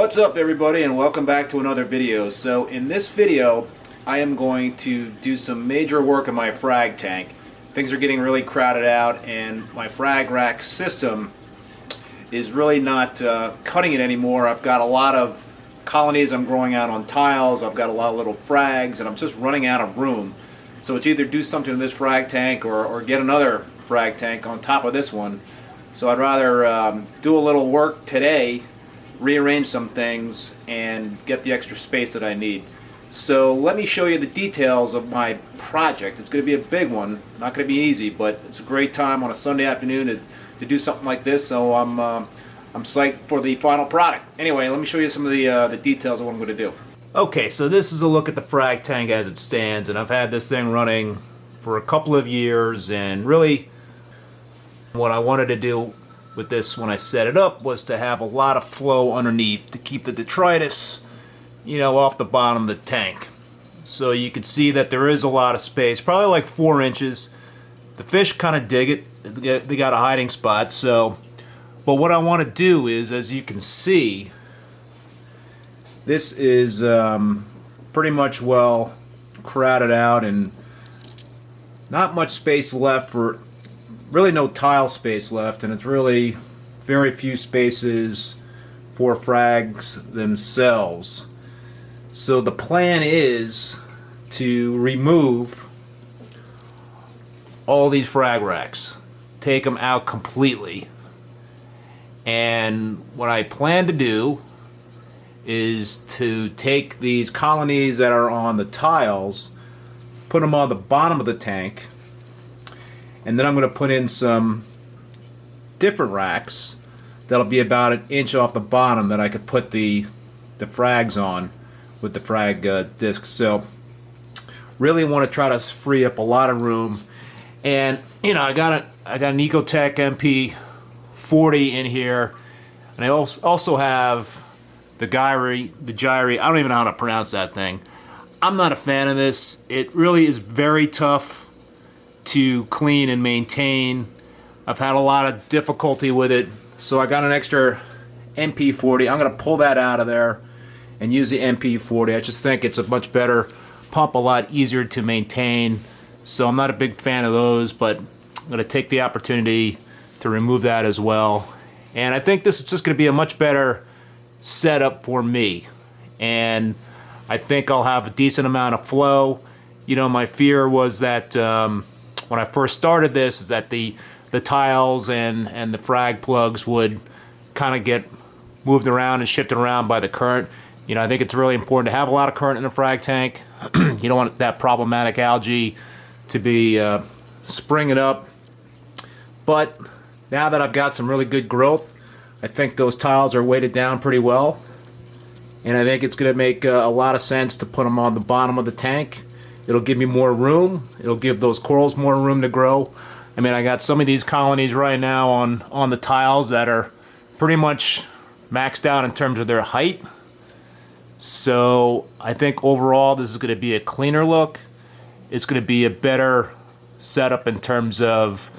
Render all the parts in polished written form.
What's up everybody, and welcome back to another video. So in this video I am going to do some major work on my frag tank. Things are getting really crowded out and my frag rack system is really not cutting it anymore. I've got a lot of colonies I'm growing out on tiles, I've got a lot of little frags, and I'm just running out of room. So it's either do something to this frag tank or get another frag tank on top of this one. So I'd rather do a little work today, rearrange some things, and get the extra space that I need. So let me show you the details of my project. It's going to be a big one, not going to be easy, but it's a great time on a Sunday afternoon to do something like this. So I'm psyched for the final product. Anyway, let me show you some of the details of what I'm going to do. Okay, so this is a look at the frag tank as it stands, and I've had this thing running for a couple of years, and really what I wanted to do with this when I set it up was to have a lot of flow underneath to keep the detritus, off the bottom of the tank. So you can see that there is a lot of space, probably like 4 inches. The fish kind of dig it. They got a hiding spot. But what I want to do is, as you can see, this is pretty much well crowded out and not much space left for, really no tile space left, and it's really very few spaces for frags themselves. So the plan is to remove all these frag racks, take them out completely, and what I plan to do is to take these colonies that are on the tiles, put them on the bottom of the tank, and then I'm going to put in some different racks that'll be about 1 inch off the bottom that I could put the frags on with the frag discs. So really want to try to free up a lot of room. And I got an Ecotech MP40 in here, and I also have the Gyri. I don't even know how to pronounce that thing. I'm not a fan of this. It really is very tough to clean and maintain. I've had a lot of difficulty with it, so I got an extra MP40. I'm going to pull that out of there and use the MP40. I just think it's a much better pump, a lot easier to maintain. So I'm not a big fan of those, but I'm going to take the opportunity to remove that as well. And I think this is just going to be a much better setup for me. And I think I'll have a decent amount of flow. My fear was that when I first started this, is that the tiles and the frag plugs would kind of get moved around and shifted around by the current. I think it's really important to have a lot of current in a frag tank. You don't want that problematic algae to be springing up. But now that I've got some really good growth, I think those tiles are weighted down pretty well. And I think it's going to make a lot of sense to put them on the bottom of the tank. It'll give me more room. It'll give those corals more room to grow. I mean, I got some of these colonies right now on the tiles that are pretty much maxed out in terms of their height. So I think overall this is going to be a cleaner look. It's going to be a better setup in terms of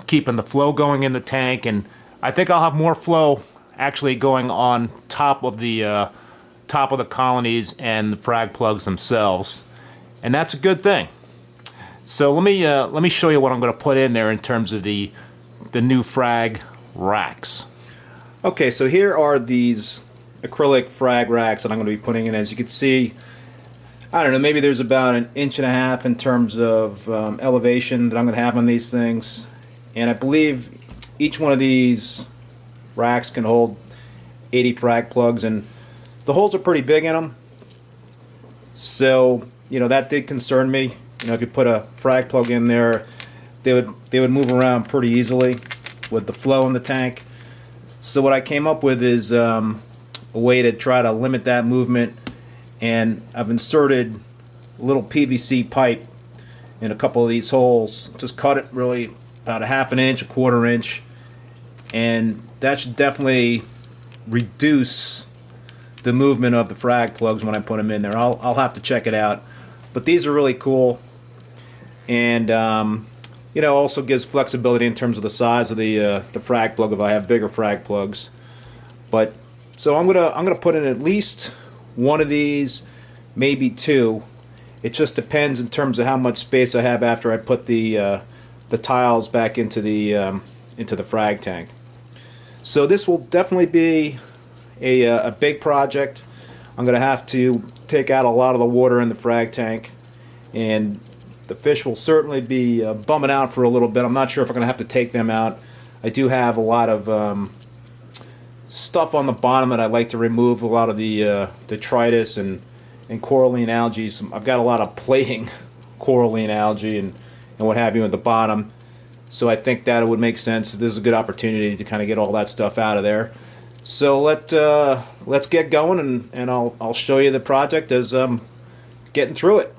keeping the flow going in the tank, and I think I'll have more flow actually going on top of the colonies and the frag plugs themselves. And that's a good thing. So let me show you what I'm going to put in there in terms of the new frag racks. Okay, so here are these acrylic frag racks that I'm going to be putting in. As you can see, I don't know, maybe there's about 1.5 inches in terms of elevation that I'm going to have on these things. And I believe each one of these racks can hold 80 frag plugs, and the holes are pretty big in them. So that did concern me. If you put a frag plug in there, they would move around pretty easily with the flow in the tank. So what I came up with is a way to try to limit that movement, and I've inserted a little PVC pipe in a couple of these holes. Just cut it really about 1/2 inch, 1/4 inch, and that should definitely reduce the movement of the frag plugs when I put them in there. I'll have to check it out. But these are really cool, and also gives flexibility in terms of the size of the frag plug if I have bigger frag plugs. But So I'm gonna put in at least one of these, maybe two. It just depends in terms of how much space I have after I put the tiles back into the frag tank. So this will definitely be a big project. I'm gonna have to take out a lot of the water in the frag tank, and the fish will certainly be bumming out for a little bit. I'm not sure if I'm gonna have to take them out. I do have a lot of stuff on the bottom that I'd like to remove, a lot of the detritus and coralline algae. I've got a lot of plating coralline algae and what have you at the bottom. So I think that it would make sense. This is a good opportunity to kind of get all that stuff out of there. So let's get going, and I'll show you the project as I'm getting through it.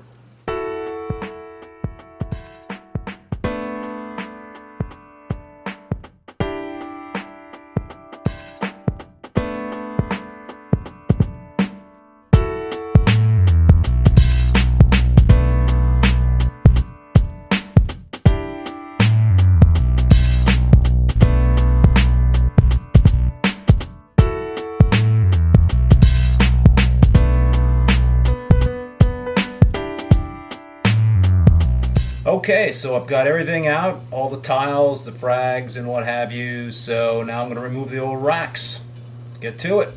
Okay, so I've got everything out, all the tiles, the frags, and what have you. So now I'm going to remove the old racks. Get to it.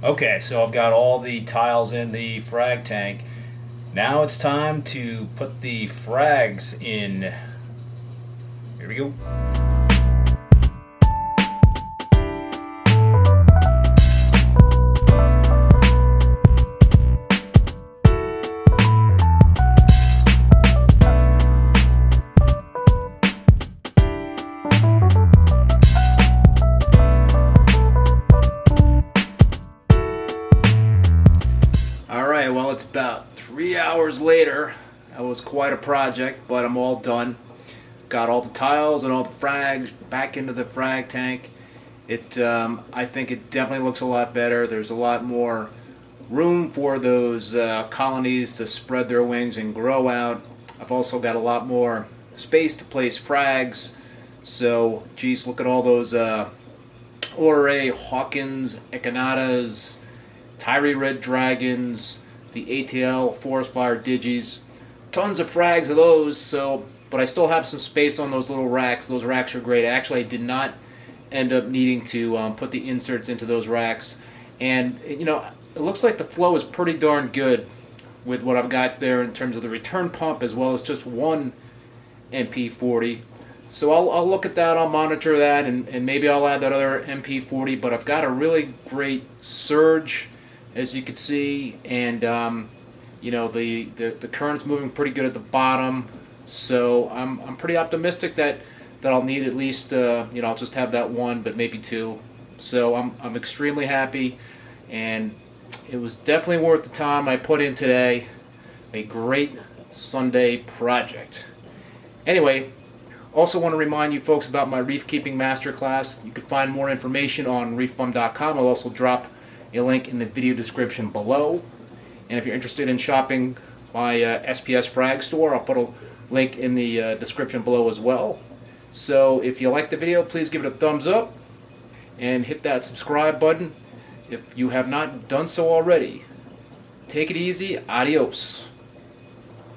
Okay, so I've got all the tiles in the frag tank. Now it's time to put the frags in. Here we go. Well, it's about 3 hours later. That was quite a project, but I'm all done. Got all the tiles and all the frags back into the frag tank. I think it definitely looks a lot better. There's a lot more room for those colonies to spread their wings and grow out. I've also got a lot more space to place frags. So, geez, look at all those Ore, Hawkins, Echinatas, Tyree Red Dragons, the ATL Forest Fire Digis, tons of frags of those. So, but I still have some space on those little racks. Those racks are great. Actually, I did not end up needing to put the inserts into those racks, and you know, it looks like the flow is pretty darn good with what I've got there in terms of the return pump as well as just one MP40. So I'll look at that, I'll monitor that, and maybe I'll add that other MP40. But I've got a really great surge, as you can see, and you know, the current's moving pretty good at the bottom. So I'm pretty optimistic that I'll need at least you know, I'll just have that one, but maybe two. So I'm extremely happy, and it was definitely worth the time I put in today. A great Sunday project. Anyway, also want to remind you folks about my reef keeping masterclass. You can find more information on reefbum.com. I'll also drop a link in the video description below. And if you're interested in shopping my SPS Frag store, I'll put a link in the description below as well. So if you like the video, please give it a thumbs up and hit that subscribe button if you have not done so already. Take it easy. Adios.